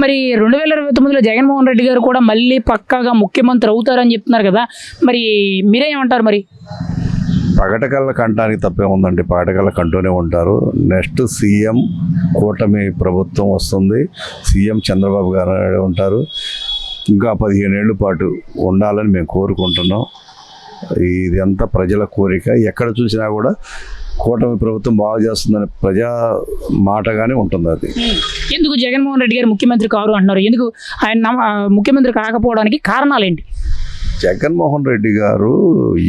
మరి 2029లో జగన్మోహన్ రెడ్డి గారు కూడా మళ్ళీ పక్కాగా ముఖ్యమంత్రి అవుతారని చెప్తున్నారు కదా, మరి మీరేమంటారు? మరి పగటకళ్ళ కంటానికి తప్పే ఉందండి, పగటకళ్ళ కంటూనే ఉంటారు. నెక్స్ట్ సీఎం కూటమి ప్రభుత్వం వస్తుంది, సీఎం చంద్రబాబు గారు ఉంటారు. ఇంకా 15 ఏళ్ళ పాటు ఉండాలని మేము కోరుకుంటున్నాం. ఇదంతా ప్రజల కోరిక. ఎక్కడ చూసినా కూడా కూటమి ప్రభుత్వం బాగా చేస్తుందని ప్రజా మాటగానే ఉంటుంది. అది ఎందుకు జగన్మోహన్ రెడ్డి గారు ముఖ్యమంత్రి కారు అంటున్నారు? ఎందుకు ఆయన ముఖ్యమంత్రి కాకపోవడానికి కారణాలు ఏంటి? జగన్మోహన్ రెడ్డి గారు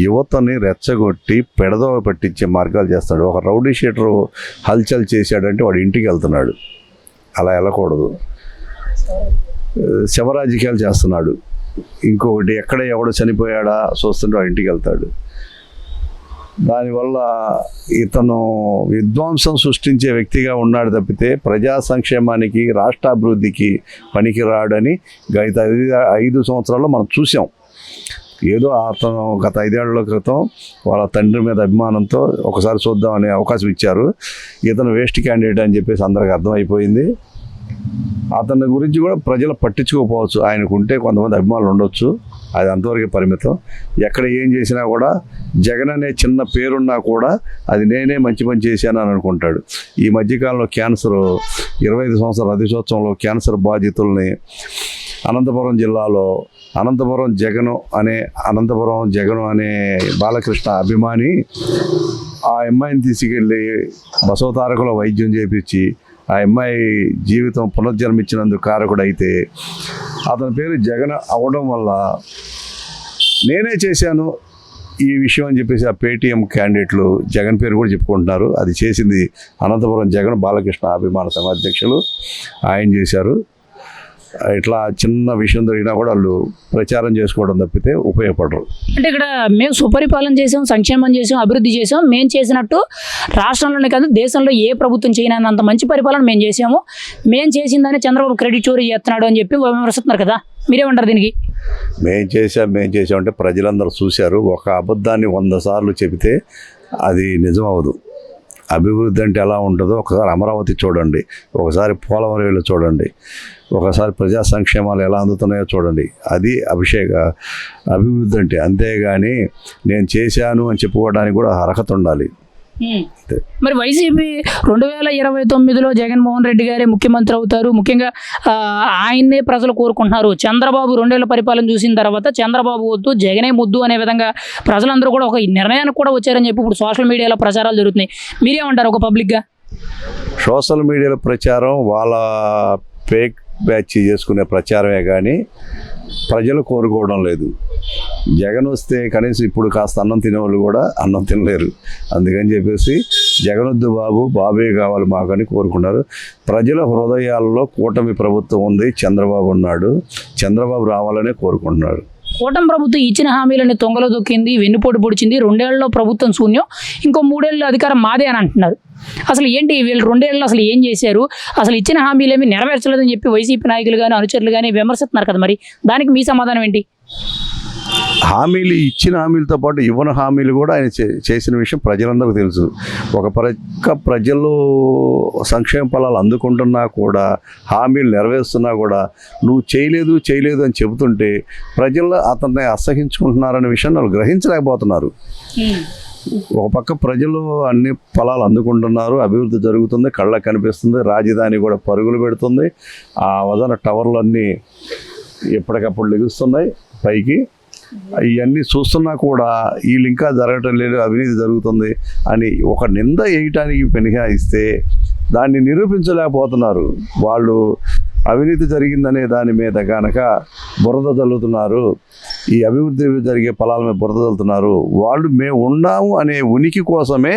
యువతని రెచ్చగొట్టి పెడదోవ పట్టించే మార్గాలు చేస్తాడు. ఒక రౌడీ షీటర్ హల్చల్ చేశాడంటే వాడు ఇంటికి వెళ్తున్నాడు, అలా వెళ్ళకూడదు. శవరాజకీయాలు చేస్తున్నాడు. ఇంకొకటి ఎక్కడ ఎవడు చనిపోయాడా చూస్తుంటే వాడు ఇంటికి వెళ్తాడు. దానివల్ల ఇతను విధ్వంసం సృష్టించే వ్యక్తిగా ఉన్నాడు తప్పితే ప్రజా సంక్షేమానికి రాష్ట్రాభివృద్ధికి పనికిరాడని గత 5 సంవత్సరాల్లో మనం చూసాం. ఏదో అతను గత 5 ఏళ్ల క్రితం వాళ్ళ తండ్రి మీద అభిమానంతో ఒకసారి చూద్దామనే అవకాశం ఇచ్చారు. ఇతను వేస్ట్ క్యాండిడేట్ అని చెప్పేసి అందరికి అర్థమైపోయింది. అతని గురించి కూడా ప్రజలు పట్టించుకోకపోవచ్చు. ఆయనకు ఉంటే కొంతమంది అభిమానులు ఉండొచ్చు, అది అంతవరకే పరిమితం. ఎక్కడ ఏం చేసినా కూడా జగన్ అనే చిన్న పేరున్నా కూడా అది నేనే మంచి పని చేశాను అని అనుకుంటాడు. ఈ మధ్యకాలంలో క్యాన్సర్ 25 సంవత్సరాల రథోత్సవంలో క్యాన్సర్ బాధితుల్ని అనంతపురం జిల్లాలో అనంతపురం జగను అనే బాలకృష్ణ అభిమాని ఆ అమ్మాయిని తీసుకెళ్ళి బసవతారకులో వైద్యం చేయించి ఆ అమ్మాయి జీవితం పునర్జన్మించినందుకు కారకుడైతే అతని పేరు జగన్ అవ్వడం వల్ల నేనే చేశాను ఈ విషయం అని చెప్పేసి ఆ పేటీఎం క్యాండిడేట్లు జగన్ పేరు కూడా చెప్పుకుంటున్నారు. అది చేసింది అనంతపురం జగన్ బాలకృష్ణ అభిమాన సంఘ అధ్యక్షులు, ఆయన చేశారు. ఇట్లా చిన్న విషయం జరిగినా కూడా వాళ్ళు ప్రచారం చేసుకోవడం తప్పితే ఉపయోగపడరు. అంటే ఇక్కడ మేము సుపరిపాలన చేసాం, సంక్షేమం చేసాం, అభివృద్ధి చేసాం, మేము చేసినట్టు రాష్ట్రంలోనే కాదు దేశంలో ఏ ప్రభుత్వం చేయనంత మంచి పరిపాలన మేము చేసాము, మేము చేసిందని చంద్రబాబు క్రెడిట్ చోరీ చేస్తున్నాడు అని చెప్పి విమర్శిస్తున్నారు కదా, మీరేమంటారు దీనికి? మేము చేసామంటే ప్రజలందరూ చూశారు. ఒక అబద్ధాన్ని 100 సార్లు చెబితే అది నిజం అవ్వదు. అభివృద్ధి అంటే ఎలా ఉంటుందో ఒకసారి అమరావతి చూడండి, ఒకసారి పోలవరం వెళ్ళి చూడండి, ఒకసారి ప్రజా సంక్షేమాలు ఎలా అందుతున్నాయో చూడండి. అది అభివృద్ధి అంటే. అంతేగాని నేను చేశాను అని చెప్పుకోవడానికి కూడా అర్హత ఉండాలి. మరి వైసీపీ 2029లో జగన్మోహన్ రెడ్డి గారే ముఖ్యమంత్రి అవుతారు, ముఖ్యంగా ఆయన్నే ప్రజలు కోరుకుంటున్నారు. చంద్రబాబు 2 ఏళ్ల పరిపాలన చూసిన తర్వాత చంద్రబాబు వద్దు జగనే ముద్దు అనే విధంగా ప్రజలందరూ కూడా ఒక నిర్ణయానికి కూడా వచ్చారని చెప్పి ఇప్పుడు సోషల్ మీడియాలో ప్రచారాలు జరుగుతున్నాయి. మీరేమంటారు? ఒక పబ్లిక్గా సోషల్ మీడియాలో ప్రచారం వాళ్ళ ఫేక్ బ్యాచ్ చేసుకునే ప్రచారమే కానీ ప్రజలు కోరుకోవడం లేదు. జగన్ వస్తే కనీసం ఇప్పుడు కాస్త అన్నం తినేవాళ్ళు కూడా అన్నం తినలేరు. అందుకని చెప్పేసి జగనొద్దు బాబే కావాలి మాకని కోరుకున్నారు. ప్రజల హృదయాల్లో కూటమి ప్రభుత్వం ఉంది, చంద్రబాబు ఉన్నాడు, చంద్రబాబు రావాలనే కోరుకుంటున్నారు. కూటమి ప్రభుత్వం ఇచ్చిన హామీలని తొంగలో దొక్కింది, వెన్నుపోటు పొడిచింది. 2 ఏళ్లలో ప్రభుత్వం శూన్యం, ఇంకో 3 ఏళ్ళు అధికారం మాదే అని అంటున్నారు. అసలు ఏంటి వీళ్ళు 2 ఏళ్ళు అసలు ఏం చేశారు? అసలు ఇచ్చిన హామీలేమి నెరవేర్చలేదని చెప్పి వైసీపీ నాయకులు కానీ అనుచరులు కానీ విమర్శిస్తున్నారు కదా, మరి దానికి మీ సమాధానం ఏంటి? ఇచ్చిన హామీలతో పాటు ఇవ్వని హామీలు కూడా ఆయన చేసిన విషయం ప్రజలందరికీ తెలుసు. ఒక పక్క ప్రజలు సంక్షేమ ఫలాలు అందుకుంటున్నా కూడా, హామీలు నెరవేరుస్తున్నా కూడా నువ్వు చేయలేదు అని చెబుతుంటే ప్రజలు అతన్ని అసహించుకుంటున్నారనే విషయాన్ని వాళ్ళు గ్రహించలేకపోతున్నారు. ఒక పక్క ప్రజలు అన్ని ఫలాలు అందుకుంటున్నారు, అభివృద్ధి జరుగుతుంది, కళ్ళకు కనిపిస్తుంది, రాజధాని కూడా పరుగులు పెడుతుంది, ఆ వదన టవర్లన్నీ ఎప్పటికప్పుడు లెగుస్తున్నాయి పైకి. ఇవన్నీ చూస్తున్నా కూడా వీళ్ళు ఇంకా జరగటం లేదు, అవినీతి జరుగుతుంది అని ఒక నింద వేయటానికి పెనిహాయిస్తే దాన్ని నిరూపించలేకపోతున్నారు. వాళ్ళు అవినీతి జరిగిందనే దాని మీద కనుక బురద చల్లుతున్నారు, ఈ అభివృద్ధి జరిగే ఫలాల మీద బురద చల్లుతున్నారు. వాళ్ళు మేము ఉన్నాము అనే ఉనికి కోసమే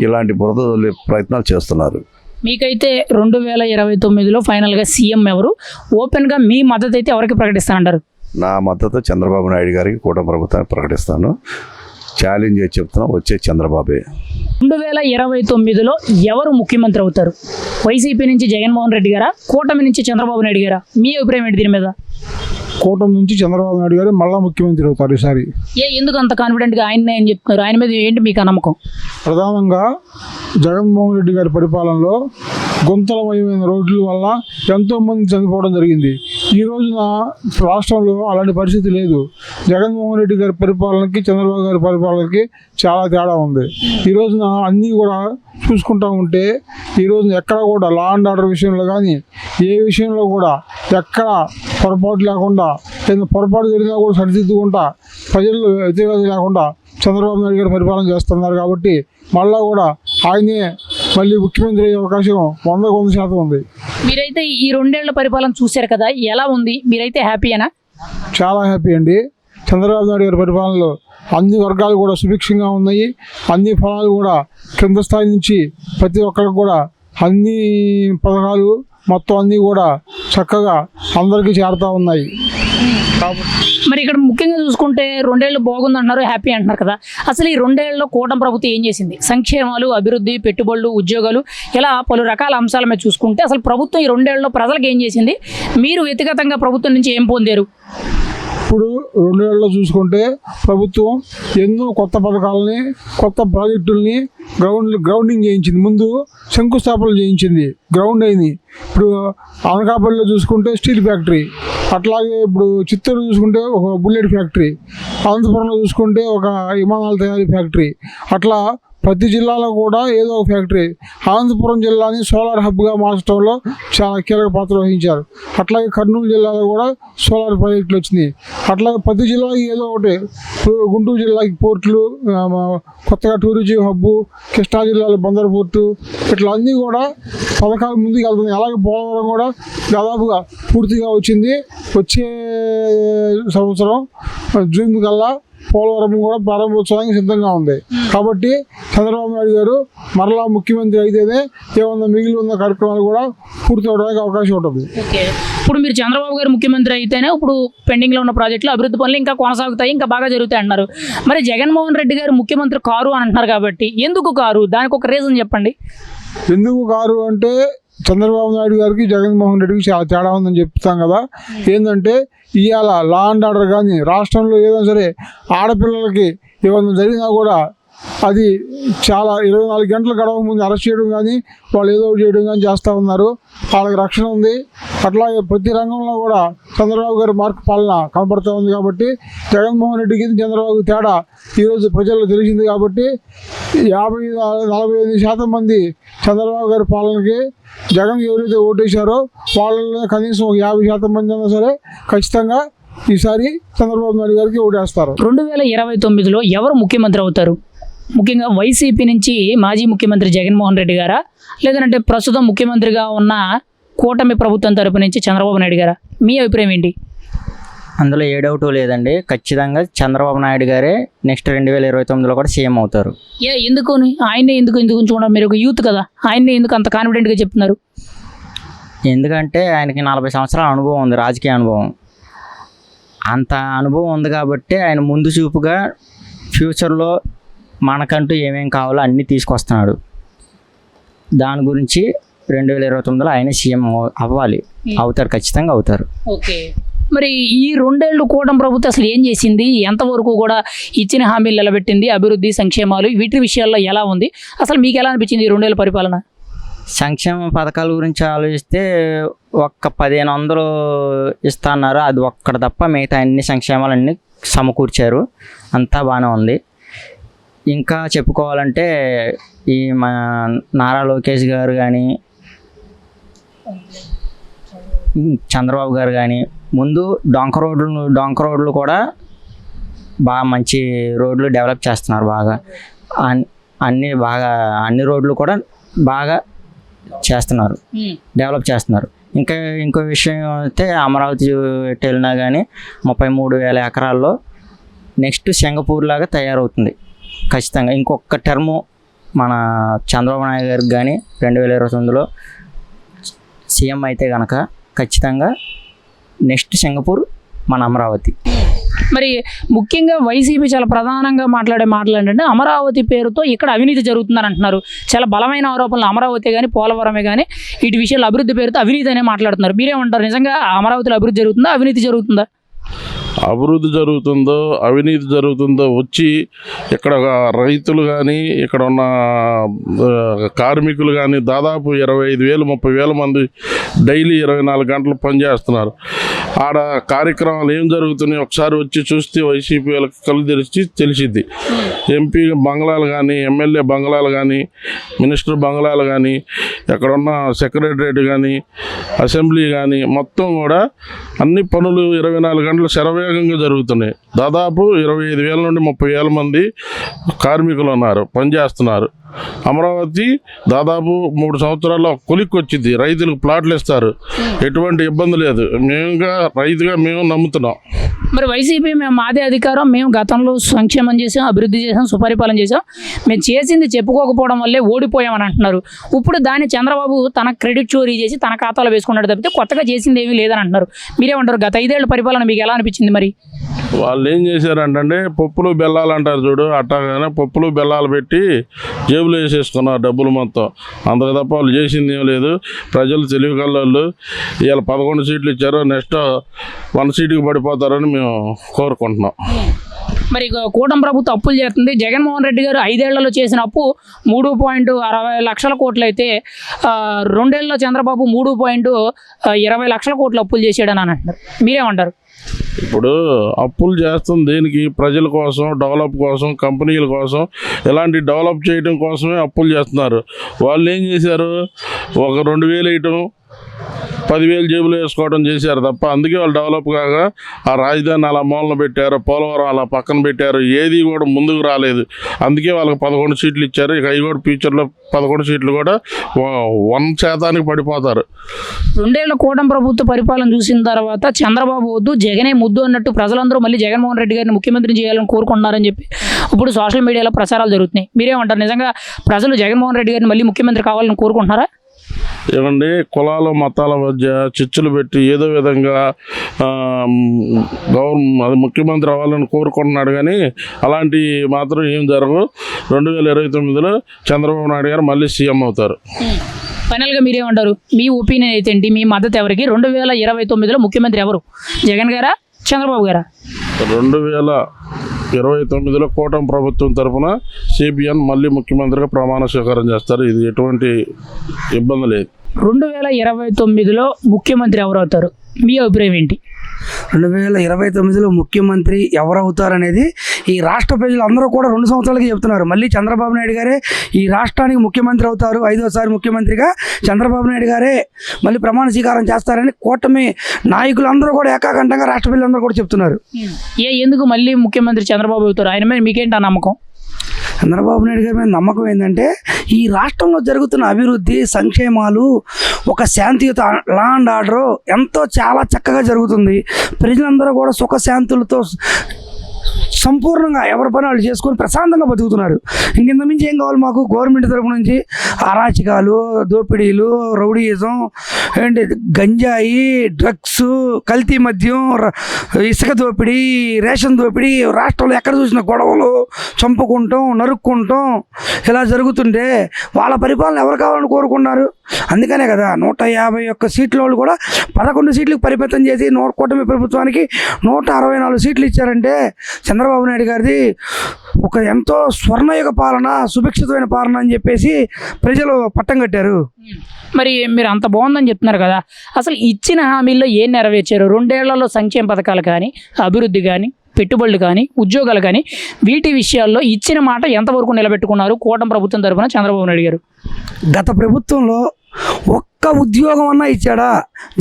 ఇలాంటి బురద చల్లే ప్రయత్నాలు చేస్తున్నారు. మీకైతే 2029లో ఫైనల్గా సీఎం ఎవరు? ఓపెన్గా మీ మద్దతు అయితే ఎవరికి ప్రకటిస్తానంటారు? నా మద్దతు చంద్రబాబు నాయుడు గారికి కూటమి ప్రభుత్వాన్ని ప్రకటిస్తాను. ఛాలెంజ్ చేసి చెప్తున్నా, వచ్చే చంద్రబాబే. 2029లో ఎవరు ముఖ్యమంత్రి అవుతారు? వైసీపీ నుంచి జగన్మోహన్ రెడ్డి గారా, కూటమి నుంచి చంద్రబాబు నాయుడు గారా? మీ అభిప్రాయం ఏంటి దీని మీద? కూటమి నుంచి చంద్రబాబు నాయుడు గారు మళ్ళా ముఖ్యమంత్రి అవుతారు ఈసారి. ఎందుకు అంత కాన్ఫిడెంట్గా ఆయన్నే అని చెప్తున్నారు? ఆయన మీద ఏంటి మీకు ఆ నమ్మకం? ప్రధానంగా జగన్మోహన్ రెడ్డి గారి పరిపాలనలో గుంతలమయమైన రోడ్ల వల్ల ఎంతోమంది చనిపోవడం జరిగింది. ఈ రోజున రాష్ట్రంలో అలాంటి పరిస్థితి లేదు. జగన్మోహన్ రెడ్డి గారి పరిపాలనకి చంద్రబాబు గారి పరిపాలనకి చాలా తేడా ఉంది. ఈ రోజున అన్నీ కూడా చూసుకుంటూ ఉంటే ఈ రోజున ఎక్కడ కూడా లా అండ్ ఆర్డర్ విషయంలో కానీ ఏ విషయంలో కూడా ఎక్కడ పొరపాటు లేకుండా, ఏదైనా పొరపాటు జరిగినా కూడా సరిదిద్దుకుంటా ప్రజల్లో వ్యతిరేకత లేకుండా చంద్రబాబు నాయుడు గారు పరిపాలన చేస్తున్నారు. కాబట్టి మళ్ళా కూడా ఆయనే మళ్ళీ ముఖ్యమంత్రి అయ్యే అవకాశం 100% ఉంది. మీరైతే ఈ 2 ఏళ్ల పరిపాలన చూశారు కదా, ఎలా ఉంది? మీరైతే హ్యాపీయేనా? చాలా హ్యాపీ అండి. చంద్రబాబు నాయుడు గారి పరిపాలనలో అన్ని వర్గాలు కూడా సుభిక్షంగా ఉన్నాయి. అన్ని ఫలాలు కూడా కింద స్థాయి నుంచి ప్రతి ఒక్కరికి కూడా అన్ని పథకాలు మొత్తం అన్నీ కూడా చక్కగా అందరికీ చేరుతూ ఉన్నాయి. మరి ఇక్కడ ముఖ్యంగా చూసుకుంటే 2 ఏళ్ళు బాగుంది అంటున్నారు, హ్యాపీ అంటున్నారు కదా. అసలు ఈ 2 ఏళ్లలో కూటమి ప్రభుత్వం ఏం చేసింది? సంక్షేమాలు, అభివృద్ధి, పెట్టుబడులు, ఉద్యోగాలు, ఇలా పలు రకాల అంశాల మీద చూసుకుంటే అసలు ప్రభుత్వం ఈ 2 ఏళ్లలో ప్రజలకు ఏం చేసింది? మీరు వ్యక్తిగతంగా ప్రభుత్వం నుంచి ఏం పొందారు? ఇప్పుడు 2 ఏళ్ళలో చూసుకుంటే ప్రభుత్వం ఎన్నో కొత్త పథకాలని, కొత్త ప్రాజెక్టుల్ని గ్రౌండింగ్ చేయించింది. ముందు శంకుస్థాపనలు చేయించింది, గ్రౌండ్ అయింది. ఇప్పుడు అనకాపల్లిలో చూసుకుంటే స్టీల్ ఫ్యాక్టరీ, అట్లాగే ఇప్పుడు చిత్తూరు చూసుకుంటే ఒక బుల్లెట్ ఫ్యాక్టరీ, అనంతపురంలో చూసుకుంటే ఒక విమానాల తయారీ ఫ్యాక్టరీ, అట్లా ప్రతి జిల్లాలో కూడా ఏదో ఒక ఫ్యాక్టరీ. అనంతపురం జిల్లాని సోలార్ హబ్గా మార్చడంలో చాలా కీలక పాత్ర వహించారు. అట్లాగే కర్నూలు జిల్లాలో కూడా సోలార్ ప్రాజెక్టులు వచ్చినాయి. అట్లాగే ప్రతి జిల్లాకి ఏదో ఒకటి, గుంటూరు జిల్లాకి పోర్టులు, కొత్తగా టూరిజం హబ్బు, కృష్ణా జిల్లాలో బందర్ పోర్టు, ఇట్లా అన్నీ కూడా పథకాలు ముందుకు వెళ్తున్నాయి. అలాగే పోలవరం కూడా దాదాపుగా పూర్తిగా వచ్చింది. వచ్చే సంవత్సరం జూన్ కల్లా పోలవరం కూడా ప్రారంభోత్సవానికి సిద్ధంగా ఉంది. కాబట్టి చంద్రబాబు నాయుడు గారు మరలా ముఖ్యమంత్రి అయితేనే ఏమన్నా మిగిలి ఉన్న కార్యక్రమాలు కూడా పూర్తి అవడానికి అవకాశం ఉంటుంది. ఇప్పుడు మీరు చంద్రబాబు గారు ముఖ్యమంత్రి అయితేనే ఇప్పుడు పెండింగ్లో ఉన్న ప్రాజెక్టులు, అభివృద్ధి పనులు ఇంకా కొనసాగుతాయి, ఇంకా బాగా జరుగుతాయి అంటున్నారు. మరి జగన్మోహన్ రెడ్డి గారు ముఖ్యమంత్రి కారు అని అంటున్నారు కాబట్టి ఎందుకు కారు? దానికి ఒక రీజన్ చెప్పండి. ఎందుకు కారు అంటే చంద్రబాబు నాయుడు గారికి జగన్మోహన్ రెడ్డికి చాలా తేడా ఉందని చెప్తాం కదా. ఏంటంటే ఇవాళ లా అండ్ ఆర్డర్ కానీ రాష్ట్రంలో ఏదైనా సరే ఆడపిల్లలకి ఏమైనా జరిగినా కూడా అది చాలా 24 గంటలు గడవ ముందు అరెస్ట్ చేయడం కానీ వాళ్ళు ఏదో ఒకటి చేయడం కానీ చేస్తూ ఉన్నారు. వాళ్ళకి రక్షణ ఉంది. అట్లాగే ప్రతి రంగంలో కూడా చంద్రబాబు గారి మార్క్ పాలన కనపడుతూ ఉంది. కాబట్టి జగన్మోహన్ రెడ్డికి చంద్రబాబు తేడా ఈరోజు ప్రజల్లో తెలిసింది. కాబట్టి 45% మంది చంద్రబాబు గారి పాలనకి జగన్ ఎవరైతే ఓటేశారో వాళ్ళలో కనీసం ఒక 50% మంది అయినా సరే ఖచ్చితంగా ఈసారి చంద్రబాబు నాయుడు గారికి ఓటేస్తారు. 2029లో ఎవరు ముఖ్యమంత్రి అవుతారు? ముఖ్యంగా వైసీపీ నుంచి మాజీ ముఖ్యమంత్రి జగన్మోహన్ రెడ్డి గారా, లేదంటే ప్రస్తుతం ముఖ్యమంత్రిగా ఉన్న కూటమి ప్రభుత్వం తరపు నుంచి చంద్రబాబు నాయుడు గారా? మీ అభిప్రాయం ఏంటి? అందులో ఏ డౌట్ లేదండి. ఖచ్చితంగా చంద్రబాబు నాయుడు గారే నెక్స్ట్ 2029లో కూడా సీఎం అవుతారు. ఎందుకు ఆయన్నే ఎందుకు ఉంచుకున్నారు? మీరు ఒక యూత్ కదా, ఆయన్నే ఎందుకు అంత కాన్ఫిడెంట్గా చెప్తున్నారు? ఎందుకంటే ఆయనకి 40 సంవత్సరాల అనుభవం ఉంది, రాజకీయ అనుభవం. అంత అనుభవం ఉంది కాబట్టి ఆయన ముందు చూపుగా ఫ్యూచర్లో మనకంటూ ఏమేం కావాలో అన్నీ తీసుకొస్తున్నాడు. దాని గురించి 2029లో ఆయన సీఎం అవ్వాలి, అవుతారు, ఖచ్చితంగా అవుతారు. ఓకే. మరి ఈ 2 ఏళ్ళు కూటమి ప్రభుత్వం అసలు ఏం చేసింది? ఎంతవరకు కూడా ఇచ్చిన హామీలు నిలబెట్టింది? అభివృద్ధి, సంక్షేమాలు వీటి విషయాల్లో ఎలా ఉంది? అసలు మీకు ఎలా అనిపించింది ఈ 2 ఏళ్ళ పరిపాలన? సంక్షేమ పథకాల గురించి ఆలోచిస్తే ఒక్క 1500 ఇస్తున్నారు, అది ఒక్కడ తప్ప మిగతా అన్ని సంక్షేమాలన్నీ సమకూర్చారు. అంతా బాగానే ఉంది. ఇంకా చెప్పుకోవాలంటే ఈ మా నారా లోకేష్ గారు కానీ చంద్రబాబు గారు కానీ ముందు డొంక రోడ్లు కూడా బాగా మంచి రోడ్లు డెవలప్ చేస్తున్నారు. బాగా అన్ని రోడ్లు కూడా బాగా చేస్తున్నారు, డెవలప్ చేస్తున్నారు. ఇంకో విషయం అయితే అమరావతి వెళ్ళినా కానీ 33,000 ఎకరాల్లో నెక్స్ట్ సింగపూర్ లాగా తయారవుతుంది ఖచ్చితంగా. ఇంకొక టర్ము మన చంద్రబాబు నాయుడు గారికి కానీ 2029లో సీఎం అయితే కనుక ఖచ్చితంగా నెక్స్ట్ సింగపూర్ మన అమరావతి. మరి ముఖ్యంగా వైసీపీ చాలా ప్రధానంగా మాట్లాడే మాటలు ఏంటంటే అమరావతి పేరుతో ఇక్కడ అవినీతి జరుగుతుందని అంటున్నారు. చాలా బలమైన ఆరోపణలు అమరావతి కానీ పోలవరమే కానీ వీటి విషయాల్లో అభివృద్ధి పేరుతో అవినీతి అనే మాట్లాడుతున్నారు. మీరేమంటారు? నిజంగా అమరావతిలో అభివృద్ధి జరుగుతుందా, అవినీతి జరుగుతుందా? అభివృద్ధి జరుగుతుందో అవినీతి జరుగుతుందో వచ్చి ఇక్కడ రైతులు కానీ ఇక్కడ ఉన్న కార్మికులు కానీ దాదాపు 25,000-30,000 మంది డైలీ 24 గంటలు పనిచేస్తున్నారు. ఆడ కార్యక్రమాలు ఏం జరుగుతున్నాయి ఒకసారి వచ్చి చూస్తే వైసీపీ వాళ్ళకి కళ్ళు తెరిచి తెలిసిద్ది. ఎంపీ బంగ్లాలు కానీ, ఎమ్మెల్యే బంగ్లాలు కానీ, మినిస్టర్ బంగ్లాలు కానీ, ఎక్కడున్న సెక్రటరేట్ కానీ, అసెంబ్లీ కానీ మొత్తం కూడా అన్ని పనులు 24 గంటలు శరవేగంగా జరుగుతున్నాయి. దాదాపు 25,000 నుండి 30,000 మంది కార్మికులు ఉన్నారు, పనిచేస్తున్నారు. అమరావతి దాదాపు 3 సంవత్సరాల్లో కొలిక్కి వచ్చింది. రైతులకు ప్లాట్లు ఇస్తారు, ఎటువంటి ఇబ్బంది లేదు. రైతుగా మేము నమ్ముతున్నాం. మరి వైసీపీ మేము మాదే అధికారం, మేము గతంలో సంక్షేమం చేసాం, అభివృద్ధి చేసాం, సుపరిపాలన చేసాం, మేము చేసింది చెప్పుకోకపోవడం వల్లే ఓడిపోయామని అంటున్నారు. ఇప్పుడు దాన్ని చంద్రబాబు తన క్రెడిట్ చోరీ చేసి తన ఖాతాలో వేసుకున్నాడు తప్పితే కొత్తగా చేసింది ఏమీ లేదని అంటున్నారు. మీరేమంటారు? గత 5 ఏళ్ల పరిపాలన మీకు ఎలా అనిపించింది? మరి వాళ్ళు ఏం చేశారంటే పప్పులు బెల్లాలు అంటారు చూడు, అట్టాగానే పప్పులు బెల్లాలు పెట్టి జేబులో వేసేసుకున్నారు డబ్బులు మొత్తం. అంతకు తప్ప వాళ్ళు చేసింది ఏం లేదు. ప్రజలు తెలివి కల్లోళ్ళు. ఇవాళ 11 సీట్లు ఇచ్చారు, నెక్స్ట్ 1 సీటుకి పడిపోతారని మేము కోరుకుంటున్నాం. మరి కూటమి ప్రభుత్వం అప్పులు చేస్తుంది. జగన్మోహన్ రెడ్డి గారు 5 ఏళ్లలో చేసిన అప్పు 3.60 లక్షల కోట్లు అయితే 2 ఏళ్లలో చంద్రబాబు 3.20 లక్షల కోట్లు అప్పులు చేసాడని అంటున్నారు. మీరేమంటారు? ఇప్పుడు అప్పులు చేస్తుంది దేనికి? ప్రజల కోసం, డెవలప్ కోసం, కంపెనీల కోసం, ఇలాంటి డెవలప్ చేయడం కోసమే అప్పులు చేస్తున్నారు. వాళ్ళు ఏం చేశారు? ఒక 2,000 వేయటం, 10,000 జేబులు వేసుకోవడం చేశారు తప్ప. అందుకే వాళ్ళు డెవలప్ కాగా ఆ రాజధాని అలా మూలన పెట్టారు, పోలవరం అలా పక్కన పెట్టారు, ఏది కూడా ముందుకు రాలేదు. అందుకే వాళ్ళకి 11 సీట్లు ఇచ్చారు. ఇక అవి కూడా ఫ్యూచర్లో 11 సీట్లు కూడా 1% పడిపోతారు. 2 ఏళ్ల కూటమి ప్రభుత్వ పరిపాలన చూసిన తర్వాత చంద్రబాబు వద్దు, జగనే ముద్దు అన్నట్టు ప్రజలందరూ మళ్ళీ జగన్మోహన్ రెడ్డి గారిని ముఖ్యమంత్రి చేయాలని కోరుకుంటున్నారని చెప్పి ఇప్పుడు సోషల్ మీడియాలో ప్రచారాలు జరుగుతున్నాయి. మీరేమంటారు? నిజంగా ప్రజలు జగన్మోహన్ రెడ్డి గారిని మళ్ళీ ముఖ్యమంత్రి కావాలని కోరుకుంటున్నారా? ఏమండి, కులాల మతాల మధ్య చిచ్చులు పెట్టి ఏదో విధంగా అది ముఖ్యమంత్రి అవ్వాలని కోరుకుంటున్నాడు. కానీ అలాంటి మాత్రం ఏం జరగవు. 2029లో చంద్రబాబు నాయుడు గారు మళ్ళీ సీఎం అవుతారు. ఫైనల్గా మీరేమంటారు? మీ ఒపీనియన్ అయితే ఏంటి? మీ మద్దతు ఎవరికి? 2029లో ముఖ్యమంత్రి ఎవరు? జగన్ గారా, చంద్రబాబు గారా? 2029లో కూటమి ప్రభుత్వం తరఫున సిబిఎన్ మళ్ళీ ముఖ్యమంత్రిగా ప్రమాణ స్వీకారం చేస్తారు. ఇది ఎటువంటి ఇబ్బంది లేదు. 2029లో ముఖ్యమంత్రి ఎవరు అవుతారు? మీ అభిప్రాయం ఏంటి? 2029లో ముఖ్యమంత్రి ఎవరవుతారనేది ఈ రాష్ట్ర ప్రజలు అందరూ కూడా 2 సంవత్సరాలకి చెప్తున్నారు. మళ్ళీ చంద్రబాబు నాయుడు గారే ఈ రాష్ట్రానికి ముఖ్యమంత్రి అవుతారు, 5వసారి ముఖ్యమంత్రిగా చంద్రబాబు నాయుడు గారే మళ్ళీ ప్రమాణ స్వీకారం చేస్తారని కూటమి నాయకులందరూ కూడా ఏకాకంఠంగా రాష్ట్ర ప్రజలందరూ కూడా చెప్తున్నారు. ఎందుకు మళ్ళీ ముఖ్యమంత్రి చంద్రబాబు అవుతారు? ఆయన మీద మీకేంటి ఆ నమ్మకం? చంద్రబాబు నాయుడు గారి మీద నమ్మకం ఏంటంటే ఈ రాష్ట్రంలో జరుగుతున్న అభివృద్ధి, సంక్షేమాలు, ఒక శాంతియుత లా అండ్ ఆర్డర్ ఎంతో చాలా చక్కగా జరుగుతుంది. ప్రజలందరూ కూడా సుఖశాంతులతో సంపూర్ణంగా ఎవరి పని వాళ్ళు చేసుకొని ప్రశాంతంగా బతుకుతున్నారు. ఇంకింత మించి ఏం కావాలి మాకు? గవర్నమెంట్ తరపు నుంచి అరాచకాలు, దోపిడీలు, రౌడీయిజం, ఏంటి గంజాయి, డ్రగ్స్, కల్తీ మద్యం, ఇసుక దోపిడీ, రేషన్ దోపిడీ, రాష్ట్రంలో ఎక్కడ చూసిన గొడవలు, చంపుకుంటాం, నరుక్కుంటాం ఇలా జరుగుతుంటే వాళ్ళ పరిపాలన ఎవరు కావాలని కోరుకున్నారు? అందుకనే కదా 151 సీట్ల వాళ్ళు కూడా 11 సీట్లకు పరిమితం చేసి కూటమి ప్రభుత్వానికి 164 సీట్లు ఇచ్చారంటే చంద్రబాబు నాయుడు గారిది ఒక ఎంతో స్వర్ణయుగ పాలన, సుభిక్షితమైన పాలన అని చెప్పేసి ప్రజలు పట్టం కట్టారు. మరి మీరు అంత బాగుందని చెప్తున్నారు కదా, అసలు ఇచ్చిన హామీల్లో ఏం నెరవేర్చారు? 2 ఏళ్లలో సంక్షేమ పథకాలు కానీ, అభివృద్ధి కానీ, పెట్టుబడులు కానీ, ఉద్యోగాలు కానీ, వీటి విషయాల్లో ఇచ్చిన మాట ఎంతవరకు నిలబెట్టుకున్నారు కూటమి ప్రభుత్వం తరఫున చంద్రబాబు నాయుడు గారు? గత ప్రభుత్వంలో ఒక్క ఉద్యోగం అన్నా ఇచ్చాడా?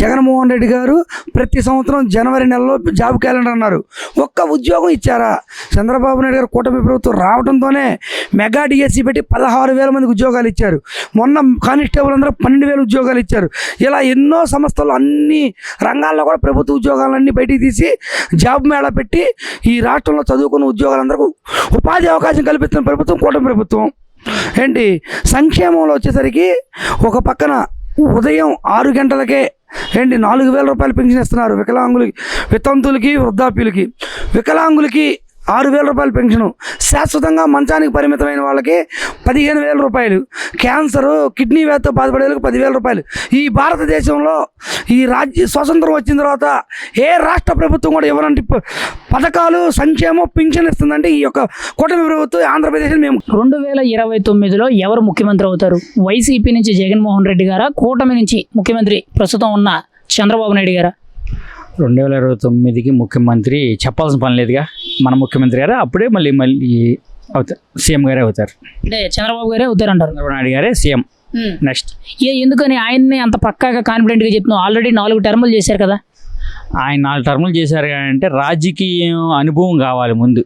జగన్మోహన్ రెడ్డి గారు ప్రతి సంవత్సరం జనవరి నెలలో జాబ్ క్యాలెండర్ అన్నారు. ఒక్క ఉద్యోగం ఇచ్చారా? చంద్రబాబు నాయుడు గారు కూటమి ప్రభుత్వం రావడంతోనే మెగా డిఎస్సి పెట్టి 16,000 మందికి ఉద్యోగాలు ఇచ్చారు. మొన్న కానిస్టేబుల్ అందరూ 12,000 ఉద్యోగాలు ఇచ్చారు. ఇలా ఎన్నో సంస్థలు అన్ని రంగాల్లో కూడా ప్రభుత్వ ఉద్యోగాలన్నీ బయటికి తీసి జాబ్ మేళా పెట్టి ఈ రాష్ట్రంలో చదువుకున్న ఉద్యోగాలందరికీ ఉపాధి అవకాశం కల్పిస్తున్న ప్రభుత్వం కూటమి ప్రభుత్వం. ఏంటి సంక్షేమంలో వచ్చేసరికి ఒక పక్కన ఉదయం 6 గంటలకే 4,000 రూపాయలు పెన్షన్ ఇస్తున్నారు వికలాంగులకి, వితంతులకి, వృద్ధాప్యులకి. వికలాంగులకి 6,000 రూపాయలు పెన్షను, శాశ్వతంగా మంచానికి పరిమితమైన వాళ్ళకి 15,000 రూపాయలు, క్యాన్సరు కిడ్నీ వ్యాధితో బాధపడే వాళ్ళకి 10,000 రూపాయలు. ఈ భారతదేశంలో ఈ స్వాతంత్రం వచ్చిన తర్వాత ఏ రాష్ట్ర ప్రభుత్వం కూడా ఇవ్వనంటే పథకాలు, సంక్షేమం, పింఛన్ ఇస్తుందంటే ఈ యొక్క కూటమి ప్రభుత్వం ఆంధ్రప్రదేశ్ మేము. 2029లో ఎవరు ముఖ్యమంత్రి అవుతారు? వైసీపీ నుంచి జగన్మోహన్ రెడ్డి గారా, కూటమి నుంచి ముఖ్యమంత్రి ప్రస్తుతం ఉన్న చంద్రబాబు నాయుడు గారా? 2029కి ముఖ్యమంత్రి చెప్పాల్సిన పని లేదుగా, మన ముఖ్యమంత్రి గారు అప్పుడే మళ్ళీ అవుతారు, సీఎం గారే అవుతారు. అంటే చంద్రబాబు గారే అవుతారంటారు. చంద్రబాబు నాయుడు గారే సీఎం నెక్స్ట్. ఎందుకని ఆయన్ని అంత పక్కాగా కాన్ఫిడెంట్గా చెప్తున్నావు? ఆల్రెడీ 4 టర్ములు చేశారు కదా. ఆయన 4 టర్ములు చేశారు అంటే రాజకీయ అనుభవం కావాలి ముందు.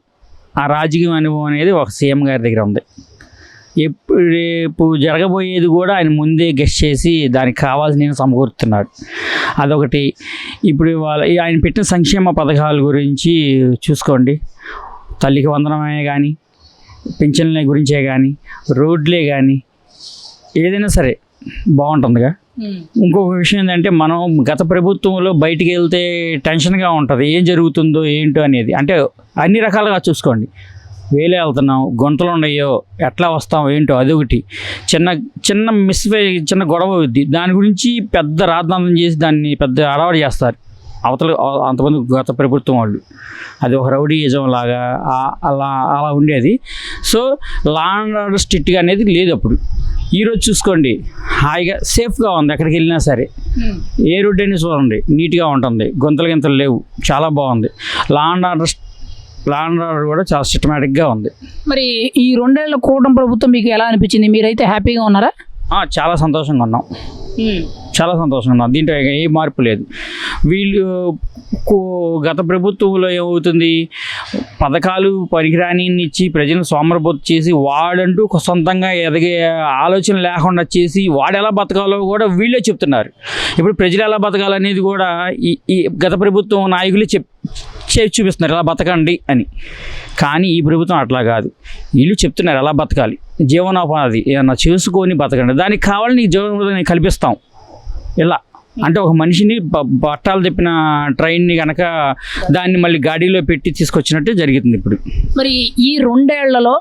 ఆ రాజకీయ అనుభవం అనేది ఒక సీఎం గారి దగ్గర ఉంది. రేపు జరగబోయేది కూడా ఆయన ముందే గెస్ట్ చేసి దానికి కావాల్సిన సమకూరుతున్నాడు. అదొకటి. ఇప్పుడు ఆయన పెట్టిన సంక్షేమ పథకాల గురించి చూసుకోండి. తల్లికి వందనమే కానీ, పింఛన్ల గురించే కానీ, రోడ్లే కానీ, ఏదైనా సరే బాగుంటుందిగా. ఇంకొక విషయం ఏంటంటే, మనం గత ప్రభుత్వంలో బయటికి వెళ్తే టెన్షన్గా ఉంటుంది, ఏం జరుగుతుందో ఏంటో అనేది. అంటే అన్ని రకాలుగా చూసుకోండి. వేలే వెళ్తున్నాం, గుంతలు ఉన్నాయో, ఎట్లా వస్తాం ఏంటో, అదొకటి. చిన్న గొడవ అవుద్ది, దాని గురించి పెద్ద రాద్ధాంతం చేసి దాన్ని పెద్ద అలవాటు చేస్తారు అవతల అంతమంది గత ప్రభుత్వం వాళ్ళు. అది ఒక రౌడీయిజం లాగా అలా ఉండేది. సో లా అండ్ ఆర్డర్ స్ట్రిక్ట్గా అనేది లేదు అప్పుడు. ఈరోజు చూసుకోండి, హాయిగా సేఫ్గా ఉంది. ఎక్కడికి వెళ్ళినా సరే ఏ రోడ్డు అయినా చూడండి, నీట్గా ఉంటుంది, గింతలు లేవు, చాలా బాగుంది. లా అండ్ ఆర్డర్ కూడా చాలా సిస్టమేటిక్గా ఉంది. మరి ఈ 2 ఏళ్ల కూటమి ప్రభుత్వం మీకు ఎలా అనిపించింది? మీరైతే హ్యాపీగా ఉన్నారా? చాలా సంతోషంగా ఉన్నాం, చాలా సంతోషంగా ఉన్నాం. దీంట్లో ఏ మార్పు లేదు. వీళ్ళు గత ప్రభుత్వంలో ఏమవుతుంది, పథకాలు పనికిరాని ఇచ్చి ప్రజలను సోమరబోతు చేసి వాడంటూ సొంతంగా ఎదిగే ఆలోచన లేకుండా చేసి వాడు ఎలా బతకాలో కూడా వీళ్ళే చెప్తున్నారు. ఇప్పుడు ప్రజలు ఎలా బతకాలనేది కూడా ఈ గత ప్రభుత్వం నాయకులే చేసి చూపిస్తున్నారు, ఎలా బతకండి అని. కానీ ఈ ప్రభుత్వం అట్లా కాదు, వీళ్ళు చెప్తున్నారు ఎలా బతకాలి, జీవనోపాధి ఏమన్నా చేసుకొని బతకండి, దానికి కావాలని జీవనోపాధి కల్పిస్తాం. ఇలా అంటే ఒక మనిషిని పట్టాలు తిప్పిన ట్రైన్ని కనుక దాన్ని మళ్ళీ గాడిలో పెట్టి తీసుకొచ్చినట్టు జరుగుతుంది ఇప్పుడు. మరి ఈ 2 ఏళ్లలో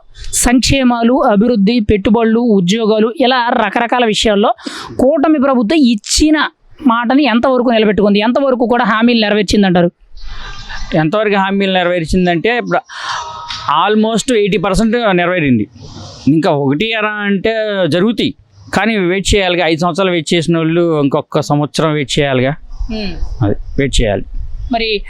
సంక్షేమాలు, అభివృద్ధి, పెట్టుబడులు, ఉద్యోగాలు, ఇలా రకరకాల విషయాల్లో కూటమి ప్రభుత్వం ఇచ్చిన మాటని ఎంతవరకు నిలబెట్టుకుంది? ఎంతవరకు కూడా హామీలు నెరవేర్చిందంటారు? ఎంతవరకు హామీలు నెరవేర్చిందంటే ఇప్పుడు ఆల్మోస్ట్ 80% నెరవేరింది. ఇంకా 1 అంటే జరుగుతాయి, కానీ వెయిట్ చేయాలిగా. 5 సంవత్సరాలు వెయిట్ చేసిన వాళ్ళు ఇంకొక సంవత్సరం వెయిట్ చేయాలిగా. అది వెయిట్ చేయాలి. మరి